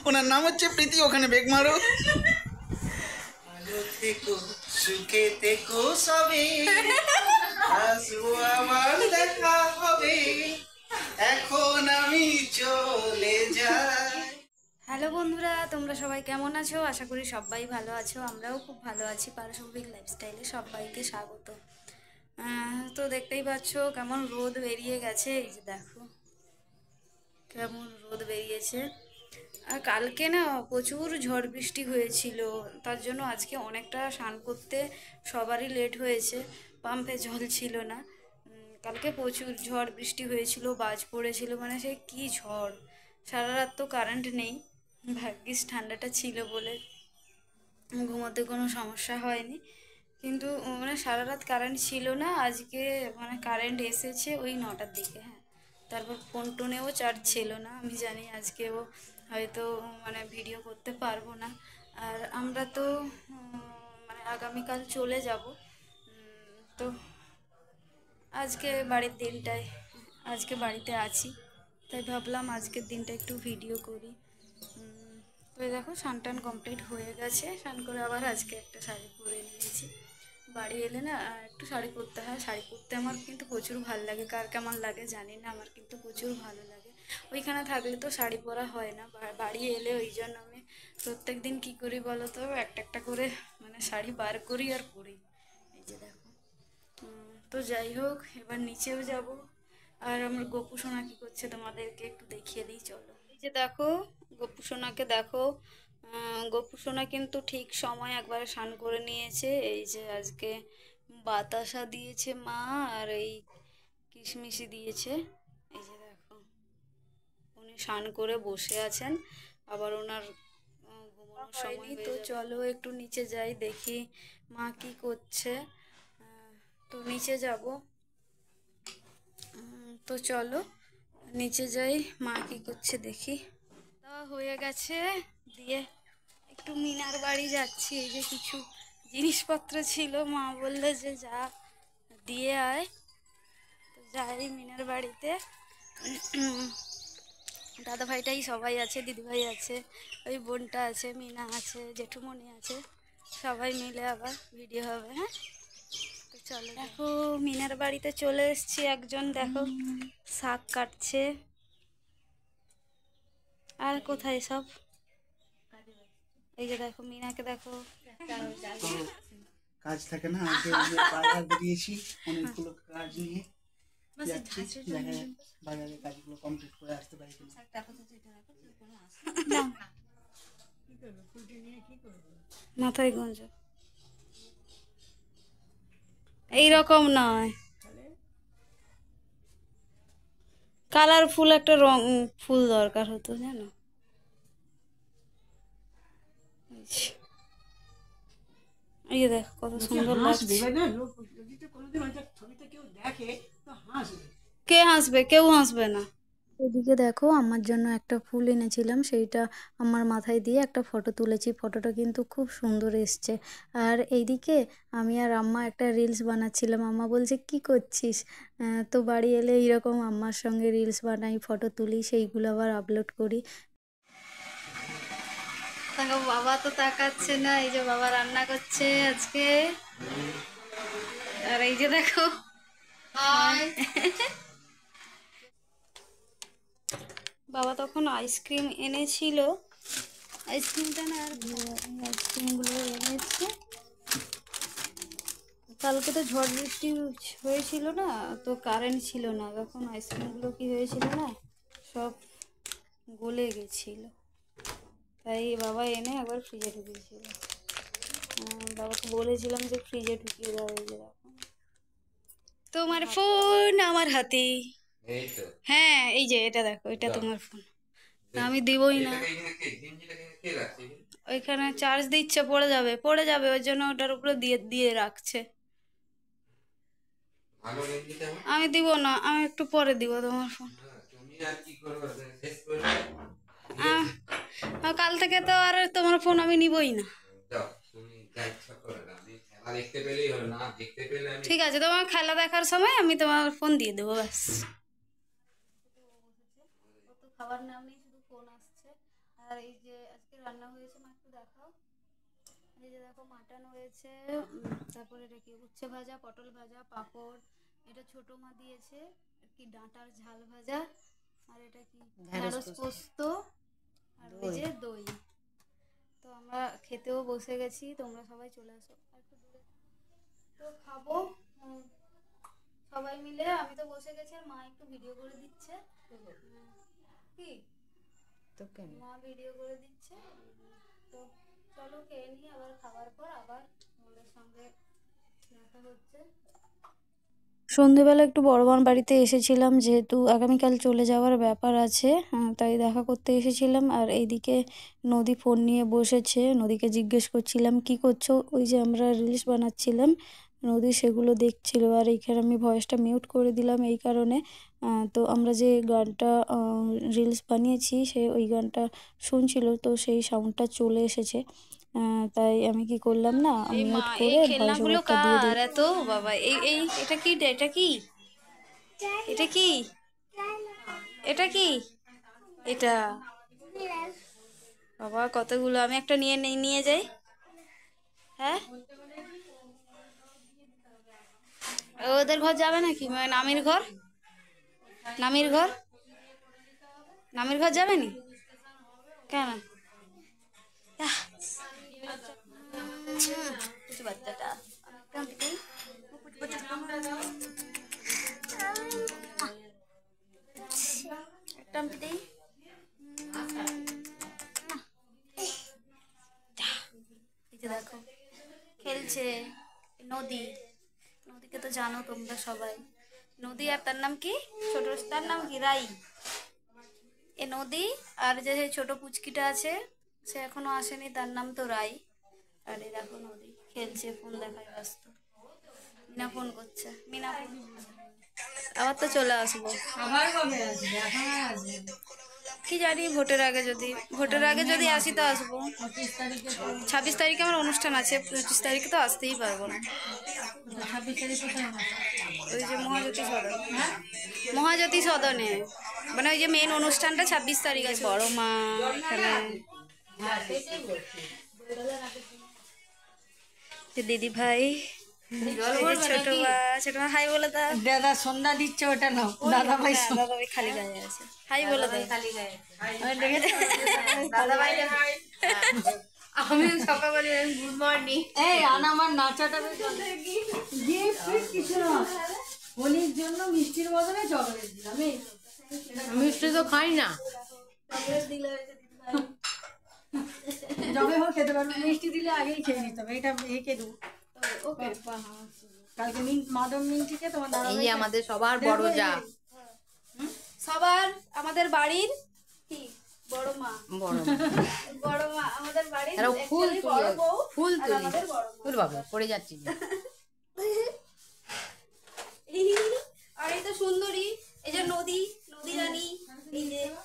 ওনার নাম হচ্ছে প্রীতি, ওখানে বেগ মারো। ভালো থেকো, সুখে থেকো সবে, আসবো আবার দেখা হবে, এখন আমি চলে যাই। হ্যালো বন্ধুরা, তোমরা সবাই কেমন আছো? আশা করি সবাই ভালো আছো। আমরাও খুব ভালো আছি। পারসৌভিক লাইফস্টাইলে সবাইকে স্বাগত। তো দেখতেই পাচ্ছ কেমন রোদ বেরিয়ে গেছে। এই যে দেখো কেমন রোদ বেরিয়েছে। আর কালকে না প্রচুর ঝড় বৃষ্টি হয়েছিল, তার জন্য আজকে অনেকটা স্নান করতে সবারই লেট হয়েছে। পাম্পে জল ছিল না। কালকে প্রচুর ঝড় বৃষ্টি হয়েছিল, বাজ পড়েছিল, মানে সে কি ঝড়। সারা রাত তো কারেন্ট নেই, ভাগ্যিস ঠান্ডাটা ছিল বলে ঘুমোতে কোনো সমস্যা হয়নি। কিন্তু মানে সারা রাত কারেন্ট ছিল না। আজকে মানে কারেন্ট এসেছে ওই 9টার দিকে। হ্যাঁ, তারপর ফোন টোনেও চার্জ ছিল না। আমি জানি আজকেও হয়তো মানে ভিডিও করতে পারবো না। আর আমরা তো মানে আগামীকাল চলে যাব। তো আজকে আজকে বাড়িতে আছি, তাই ভাবলাম আজকের দিনটা একটু ভিডিও করি। তো দেখো স্নান টান কমপ্লিট হয়ে গেছে। স্নান করে আবার আজকে একটা শাড়ি পরে নিয়েছি। বাড়ি এলে না একটু শাড়ি পরতে হয়। শাড়ি পরতে আমার কিন্তু প্রচুর ভালো লাগে। কার কেমন লাগে জানি না, আমার কিন্তু প্রচুর ভালো লাগে। ওইখানে থাকলে তো শাড়ি পরা হয় না, বাড়ি এলে ওই জন্য আমি প্রত্যেক দিন কী করি বলো তো, একটা একটা করে মানে শাড়ি বার করি আর পরি। এই যে দেখো। তো যাই হোক, এবার নিচেও যাব। আর আমার গপু সোনা কী করছে তোমাদেরকে একটু দেখিয়ে দিই, চলো। এই যে দেখো গপু সোনাকে দেখো। গপু সোনা কিন্তু ঠিক সময় একবারে স্নান করে নিয়েছে। এই যে আজকে বাতাসা দিয়েছে মা, আর এই কিশমিশি দিয়েছে। এই যে দেখো উনি স্নান করে বসে আছেন, আবার ওনার ঘুমানোর সময়। তো চলো একটু নিচে যাই, দেখি মা কি করছে। তো নিচে যাব। তো চলো নিচে যাই, মা কি করছে দেখি। হয়ে গেছে, দিয়ে একটু মিনার বাড়ি যাচ্ছি। এই যে কিছু জিনিসপত্র ছিল, মা বললে যে যা দিয়ে আয়। তো যাই মিনার বাড়িতে। দাদা ভাইটাই সবাই আছে, দিদিভাই আছে, ওই বোনটা আছে, মিনা আছে, জেঠুমণি আছে, সবাই মিলে আবার ভিডিও হবে। হ্যাঁ, তো চলো। দেখো মিনার বাড়িতে চলে এসেছি। একজন দেখো শাক কাটছে। আর কোথায় সব? এই যে দেখো মিনাকে দেখো। কাজ থাকে না, বাজার বেরিয়েছি অনেকগুলো কাজ নিয়ে যাচ্ছি। দেখা যাক বাজারের কাজগুলো কমপ্লিট করে আসতে পারি কিনা। মাথায় গুঁজ এইরকম নয়, কালারফুল একটা রং ফুল দরকার হতো জানো। এই যে দেখো কত সুন্দর লাগছে। কে হাসবে? কেউ হাসবে না। এদিকে দেখো আমার জন্য একটা ফুল এনেছিলাম, সেইটা আমার মাথায় দিয়ে একটা ফটো তুলেছি। ফটোটা কিন্তু খুব সুন্দর এসছে। আর এইদিকে আমি আর আম্মা একটা রিলস বানাচ্ছিলাম। আম্মা বলছে কি করছিস? তো বাড়ি এলে এইরকম আম্মার সঙ্গে রিলস বানাই, ফটো তুলি, সেইগুলো আবার আপলোড করি। দেখো বাবা তো তাকাচ্ছে না। এই যে বাবা রান্না করছে আজকে। আর এই যে দেখো বাবা তখন আইসক্রিম এনেছিল। আইসক্রিমটা না আর আইসক্রিমগুলো এনেছে। কালকে তো ঝড় বৃষ্টি হয়েছিল না, তো কারেন্ট ছিল না। তখন আইসক্রিমগুলো কি হয়েছিল না, সব গলে গেছিল। তাই বাবা এনে একবার ফ্রিজে ঢুকিয়েছিল। বাবাকে বলেছিলাম যে ফ্রিজে ঢুকিয়ে দাও। এই যে দেখো তোমার ফোন আমার হাতে। হ্যাঁ এই যে এটা দেখো, এটা তোমার ফোন। আমি দিবই না। ওইখানে চার্জ দিচ্ছে, পড়ে যাবে পড়ে যাবে, ওই জন্য ওটার উপরে দিয়ে দিয়ে রাখছে। আমি দিব না, আমি একটু পরে দিব তোমার ফোন। কাল থেকে তো আর তোমার ফোন আমি নিবই না। ঠিক আছে, তোমার খেলা দেখার সময় আমি তোমার ফোন দিয়ে দেবো ব্যাস। খাবার নাম নেই, শুধু ফোন আসছে। আর এই যে আজকে রান্না হয়েছে, মা একটু দেখাও। এই যে দেখো মাটন হয়েছে, তারপরে এটা কি উচ্ছে ভাজা, পটল ভাজা, পাঁপড়, এটা ছোট মা দিয়েছে কি ডাঁটার ঝাল ভাজা, আর এটা কি ঢেঁড়স পোস্ত, আর ওই যে দই। তো আমরা খেতেও বসে গেছি, তোমরা সবাই চলে আসো। আর একটু দূরে তো খাবো সবাই মিলে। আমি তো বসে গেছি আর মা একটু ভিডিও করে দিচ্ছে। কি মা ভিডিও করে দিচ্ছে। তো চলো খেয়ে নিই, আবার খাবার পর আবার তোমাদের সঙ্গে দেখা হচ্ছে। সন্ধেবেলা একটু বড়মার বাড়িতে এসেছিলাম, যেহেতু আগামীকাল চলে যাওয়ার ব্যাপার আছে, তাই দেখা করতে এসেছিলাম। আর এইদিকে নদী ফোন নিয়ে বসেছে, নদীকে জিজ্ঞেস করছিলাম কি করছো, ওই যে আমরা রিলস বানাচ্ছিলাম, নদী সেগুলো দেখছিল। আর এইখানে আমি ভয়েসটা মিউট করে দিলাম এই কারণে, তো আমরা যে গানটা রিলস বানিয়েছি সে ওই গানটা শুনছিল, তো সেই সাউন্ডটা চলে এসেছে। তাই আমি কি করলাম না, মিউট করে ভয়েস ওভারটা দিয়ে দিই। এত বাবা, এই এটা কি, এটা কি, এটা কি, এটা কি, এটা বাবা কতগুলো, আমি একটা নিয়ে যাই। হ্যাঁ ওদের ঘর যাবে নাকি, মানে নামির ঘর, নামির ঘর, নামির ঘর যাবে নি কেন? বাচ্চাটা দেখো খেলছে। নদী, নদীকে তো জানো তোমরা সবাই, নদী আর তার নাম কি, ছোট তার নাম কি রাই। এ নদী আর যে ছোট পুচকিটা আছে সে এখনো আসেনি, তার নাম তো রাই। আর এই দেখো নদী খেলছে, ফোন দেখায় ব্যস্ত। মিনা ফোন করছে, মিনা ফোন করছে। আবার তো চলে আসবো, আবার কবে আসবে? এখন আর আসবে না। কি জানি ভোটের আগে যদি আসি তো আসবো। 25 তারিখে তো 26 তারিখে আমার অনুষ্ঠান আছে, 25 তারিখে তো আসতেই পারবো না। 26 তারিখ কোথায় অনুষ্ঠান? ওই যে মহাজ্যোতি সদন, মহাজ্যোতি সদনে, মানে ওই যে মেন অনুষ্ঠানটা 26 তারিখ আছে। বড় মা এখানে, হ্যাঁ সেটাই বলছি। দিদি ভাই, ছোট মা হাই বলে দাও। দাদা সন্ধ্যা দিচ্ছে ওটা নাও, দাদা ভাই দাদা ভাই খালি গায়ে আছে, হাই বলে দাও। খালি গায়ে। আমি দেখেছি দাদা ভাই হাই। আমি সকালবেলা গুড মর্নিং। এই আনা আমার নাচাটা গিফট কিছু না, হোলির জন্য মিষ্টির বদলে চকলেট দিলাম। মিষ্টি তো খাই না, যবে হোক খেতে পারবো, মিষ্টি দিলে আগেই খেয়ে নিতে হবে। এটা এঁকে দেবো কালকে মাদম মিন্টিকে তোমার দাদা ভাই আমাদের সবার বড় যা, সবার আমাদের বাড়ির কি বড় মা, বড় মা আমাদের বাড়ির ফুল বড় বউ, ফুল আর আমাদের বড় মা। ফুল বাবা পড়ে যাচ্ছি। আর এই তো সুন্দরী, এই যে নদী, নদী রানী,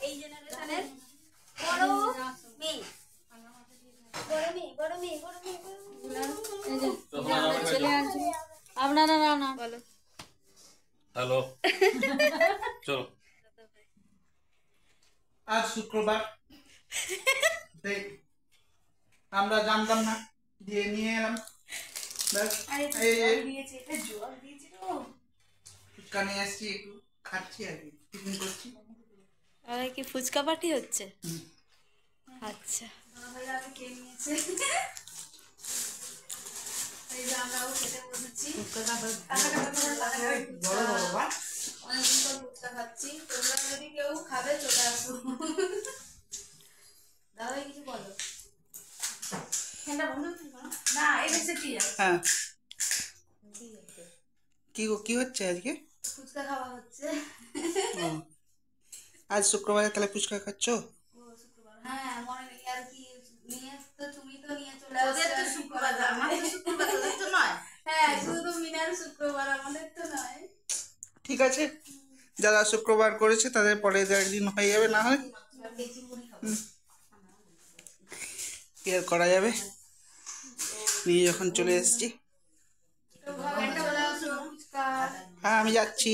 এই জেনারেশনের বড় মেয়ে, বড় মেয়ে, বড় মেয়ে, বড় মেয়ে, ছেলে আছে আপনারা না না বলো। হ্যালো চলো। আজ শুক্রবার, তাই আমরা জানতাম না, দিয়ে নিয়ে এলাম। ব্যাস, এই ফুচকা নিয়ে আসছি, একটু খাচ্ছি আর কি, টিফিন করছি। আর কি ফুচকা পার্টি হচ্ছে? আচ্ছা, এই যে আমরাও খেতে বসেছি, বড় বড় বা অনেকদিন পর ফুচকা খাচ্ছি। তোমরা যদি কেউ খাবে চলে আসো। দাদাই কিছু বলো না, এই রেসিপি হ্যাঁ। কি হচ্ছে আজকে? ফুচকা খাওয়া হচ্ছে। ও, আজ শুক্রবারে তাহলে ফুচকা খাচ্ছ? ও শুক্রবার, হ্যাঁ মনে নেই আর কি, নিয়ে তো তুমি তো নিয়ে চলে আসছো। ওদের তো শুক্রবার, আমাদের তো শুক্রবার, তোদের তো নয়। হ্যাঁ শুধু তো মিনার শুক্রবার, আমাদের তো নয়। ঠিক আছে, যারা শুক্রবার করেছে তাদের পরে একদিন হয়ে যাবে, না হয় কি আর করা যাবে। নিয়ে যখন চলে এসেছি, হ্যাঁ আমি যাচ্ছি।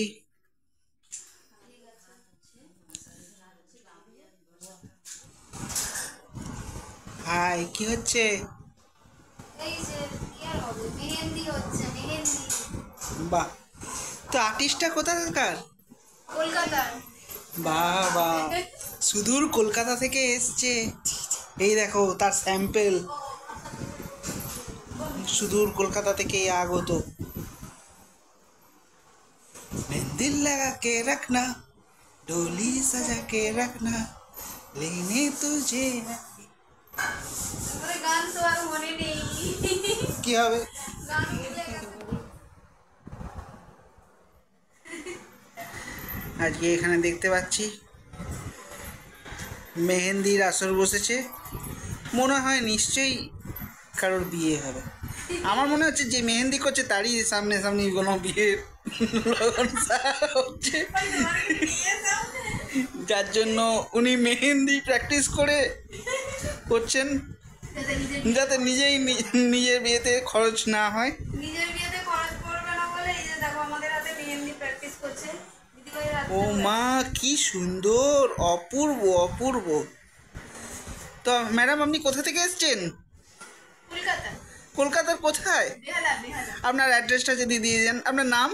হাই, কি হচ্ছে? এই যে কি আর হবে, মেহেন্দি হচ্ছে, মেহেন্দি। বাহ, তো আর্টিস্টটা কোথাকার? কলকাতার। বাহ বাহ, সুদূর কলকাতা থেকে এসছে। এই দেখো তার স্যাম্পেল, সুদূর কলকাতা থেকে আগত। मेहंदी लगा के रखना, डोली सजा के रखना, लेने तुझे। তারপরে গান তো আর মনে নেই। কি হবে? গান ভুলে গেছি। আজকে এখানে দেখতে পাচ্ছি মেহেন্দির আসর বসেছে। মনে হয় নিশ্চয়ই কারোর বিয়ে হবে। আমার মনে হচ্ছে যে মেহেন্দি করছে তারই সামনে সামনে কোনো বিয়ে লগন হচ্ছে, যার জন্য উনি মেহেন্দি প্র্যাকটিস করে করছেন যাতে নিজেই নিজের বিয়েতে খরচ না হয়। নিজের বিয়েতে খরচ পড়বে না বলে এই যে দেখো আমাদের হাতে মেহেন্দি প্র্যাকটিস করছে দিদিভাই হাতে। ও মা, কি সুন্দর, অপূর্ব অপূর্ব। তো ম্যাডাম, আপনি কোথা থেকে এসছেন? কলকাতা। কলকাতার কোথায়? বেহালা, বেহালা। আপনার অ্যাড্রেসটা যদি দিয়ে দেন। আপনার নাম?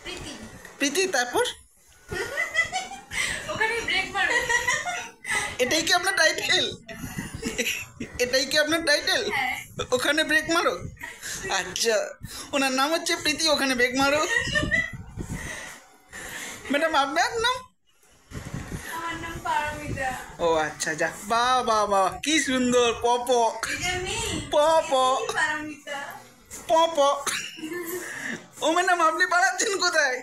প্রীতি। প্রীতি, তারপর? ওখানে ব্রেক মারো। এটাই কি আপনার টাইটেল? এটাই কি আপনার টাইটেল? ওখানে ব্রেক মারো? আচ্ছা, ওনার নাম হচ্ছে প্রীতি, ওখানে ব্রেক মারো। ম্যাডাম, আপনার নাম? আমার নাম পারমিতা। ও আচ্ছা, যাক, বাহ বাহ বাহ, কি সুন্দর। পপ এই যে মিল পপ পারমিতা। পপ। ও ম্যাডাম, আপনি পালাচ্ছেন কোথায়?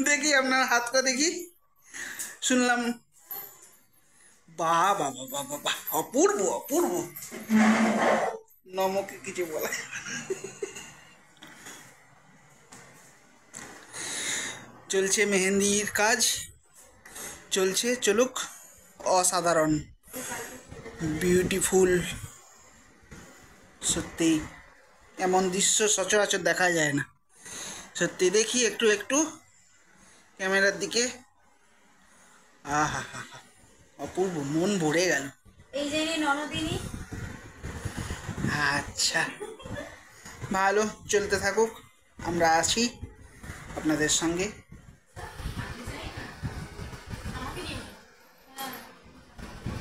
দেখি আপনার হাতটা দেখি। শুনলাম, বাহ বাহ বাহ বাহ বাহ, অপূর্ব অপূর্ব। নমকে কিছু বলা। চলছে মেহেন্দির কাজ, চলছে, চলুক। অসাধারণ, বিউটিফুল। সত্যি এমন দৃশ্য সচরাচর দেখা যায় না। সত্যি, দেখি একটু একটু ক্যামেরার দিকে। আহা হা হা, অপূর্ব, মন ভরে গেল। এই যে ননদিনী। আচ্ছা, ভালো, চলতে থাকুক, আমরা আছি আপনাদের সঙ্গে।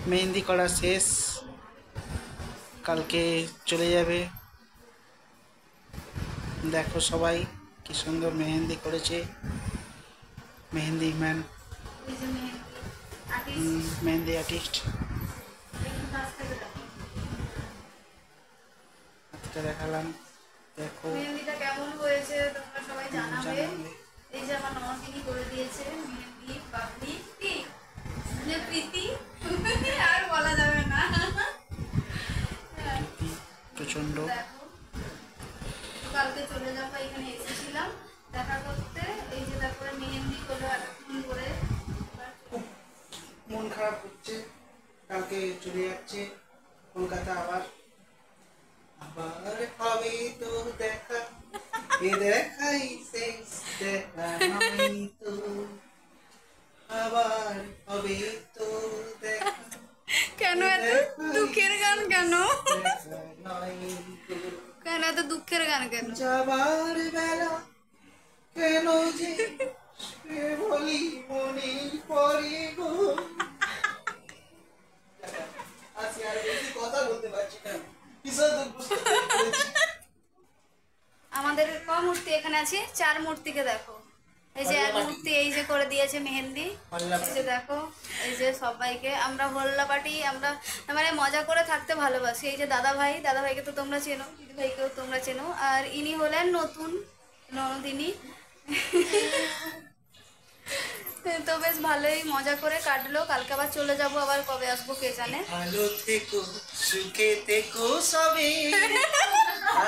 মেহেন্দি করা শেষ, কালকে চলে যাবে। দেখো সবাই কি সুন্দর মেহেন্দি করেছে। মেহেন্দি ম্যান, এই যে মেহেন্দি আর্টিস্ট। মেহেন্দি আর্টিস্ট। একটু কাছ থেকে দেখো। হাতটা দেখালাম, দেখো। মেহেন্দিটা কেমন হয়েছে তোমরা সবাই জানাবে। জানাবে। এই যে আমার ননদিনী করে দিয়েছে মেহেন্দি পাপড়ি। কি মানে প্রীতি আর বলা যাবে না। প্রচন্ড। দেখো তো কালকে চলে যাবো, এখানে এসেছিলাম দেখা করতে। এই যে তারপরে মেহেন্দি করলো এতক্ষণ করে। মন খারাপ হচ্ছে, কালকে চলে যাচ্ছে কলকাতা। আবার আবার হবে তো দেখা, এ দেখাই শেষ দেখা নয় তো। আবার হবে তো দেখা, কেন এত দুঃখের গান কেন? দেখা নয় তো। কেন এত দুঃখের গান কেন? যাবার বেলা কেন যে সে বলি মনে পড়ে গো। আজকে আর বেশি কথা বলতে পারছি না, কিসব বুঝতে পেরেছি। আমাদের ক মূর্তি এখানে আছে, 4 মূর্তিকে দেখো। এই যে এক মূর্তি এই যে করে দিয়েছে মেহেন্দি। এই যে দেখো, এই যে সবাইকে আমরা হোল্লা পার্টি, আমরা মানে মজা করে থাকতে ভালোবাসি। এই যে দাদাভাইকে তো তোমরা চেনো, দিদিভাইকেও তোমরা চেনো। আর ইনি হলেন নতুন ননদিনী। তো বেশ ভালোই মজা করে কাটলো। কালকে আবার চলে যাব, আবার কবে আসবো কে জানে। ভালো থেকো, সুখে থেকো সবে,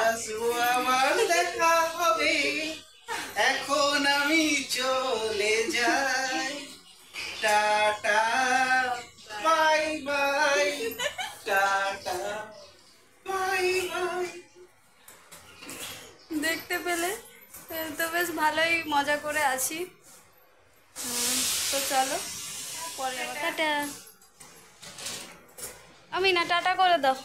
আসবো আবার দেখা হবে। এখন আমি চলে যাই, tata bye bye, tata bye bye. দেখতে পেলে তো বেশ ভালোই মজা করে আছি। তো চলো পরে টাটা। আমি না টাটা করে দাও,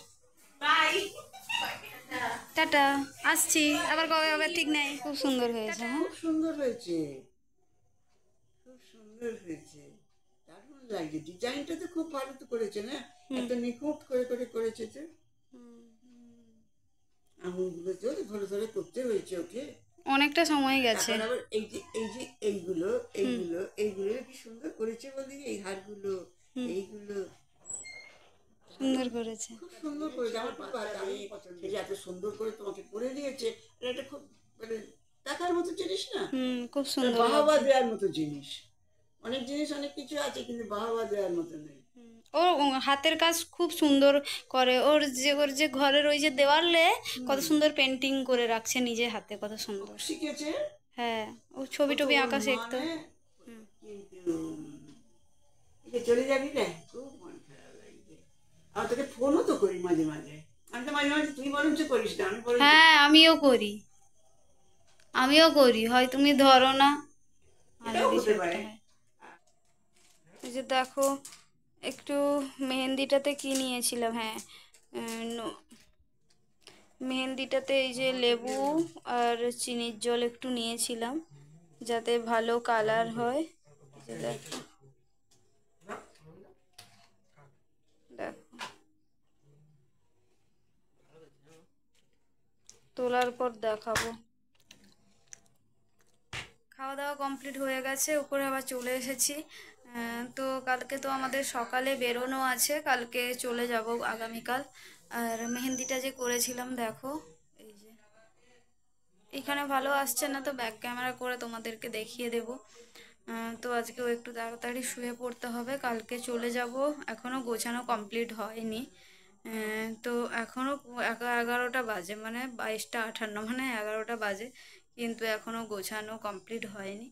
টাটা, আসছি আবার কবে হবে ঠিক নেই। খুব সুন্দর হয়েছে। হ্যাঁ খুব সুন্দর হয়েছে, খুব সুন্দর হয়েছে, দারুণ লাগছে। ডিজাইনটা তো খুব ভালো তো করেছে না, এত নিখুঁত করে করে করেছে তো। আঙুলগুলো তো ধরে ধরে করতে হয়েছে ওকে, অনেকটা সময় গেছে। এখন আবার এই যে এইগুলো এইগুলো এইগুলো কি সুন্দর করেছে বলি, এই হারগুলো এইগুলো সুন্দর করেছে। খুব সুন্দর করেছে। আমার খুব ভালো, আমি সে যে এত সুন্দর করে তোমাকে করে দিয়েছে, এটা খুব মানে দেখার মতো জিনিস না, খুব সুন্দর বাহাবা দেওয়ার মতো জিনিস। অনেক জিনিস অনেক কিছু আছে কিন্তু বাহাবা দেওয়ার মতো নেই। ও হাতের কাজ খুব সুন্দর করে। ওর যে ঘরের ওই যে দেওয়ালে কত সুন্দর পেন্টিং করে রাখছে নিজে হাতে, কত সুন্দর শিখেছে। হ্যাঁ, ও ছবি টবি আঁকা শিখতো। কিন্তু একে চলে যাবি রে, খুব মন খারাপ লাগছে। আর তোকে ফোনও তো করি মাঝে মাঝে, আমি তো মাঝে মাঝে, তুই বরঞ্চ করিস না, আমি বরঞ্চ হ্যাঁ আমিও করি, হয় তুমি ধরো না। এটাও হতে পারে। এই যে দেখো একটু মেহেন্দিটাতে কি নিয়েছিলাম, হ্যাঁ মেহেন্দিটাতে এই যে লেবু আর চিনির জল একটু নিয়েছিলাম যাতে ভালো কালার হয়। এই যে দেখো দেখো তোলার পর দেখাবো। খাওয়া দাওয়া কমপ্লিট হয়ে গেছে, উপরে আবার চলে এসেছি। তো কালকে তো আমাদের সকালে বেরোনো আছে, কালকে চলে যাব আগামীকাল। আর মেহেন্দিটা যে করেছিলাম দেখো, এই যে এখানে ভালো আসছে না, তো ব্যাক ক্যামেরা করে তোমাদেরকে দেখিয়ে দেব। তো আজকেও একটু তাড়াতাড়ি শুয়ে পড়তে হবে, কালকে চলে যাব। এখনও গোছানো কমপ্লিট হয়নি। তো এখনও 11টা বাজে, মানে 22টা 58, মানে 11টা বাজে, কিন্তু এখনও গোছানো কমপ্লিট হয়নি।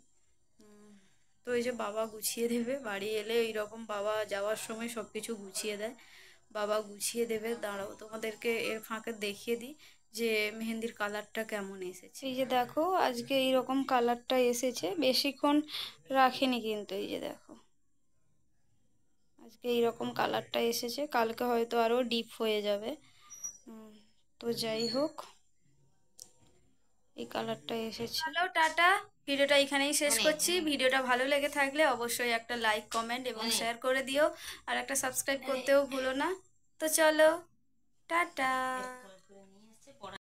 তো এই যে বাবা গুছিয়ে দেবে, বাড়ি এলে এইরকম বাবা যাওয়ার সময় সব কিছু গুছিয়ে দেয়, বাবা গুছিয়ে দেবে। দাঁড়াও তোমাদেরকে এর ফাঁকে দেখিয়ে দিই যে মেহেন্দির কালারটা কেমন এসেছে। এই যে দেখো আজকে এইরকম কালারটা এসেছে, বেশিক্ষণ রাখেনি কিন্তু। এই যে দেখো আজকে এইরকম কালারটা এসেছে, কালকে হয়তো আরও ডিপ হয়ে যাবে। তো যাই হোক এই কালারটা এসেছে। হ্যালো টাটা, ভিডিওটা এখানেই শেষ করছি। ভিডিওটা ভালো লেগে থাকলে অবশ্যই একটা লাইক কমেন্ট এবং শেয়ার করে দিও, আর একটা সাবস্ক্রাইব করতেও ভুলো না। তো চলো টাটা।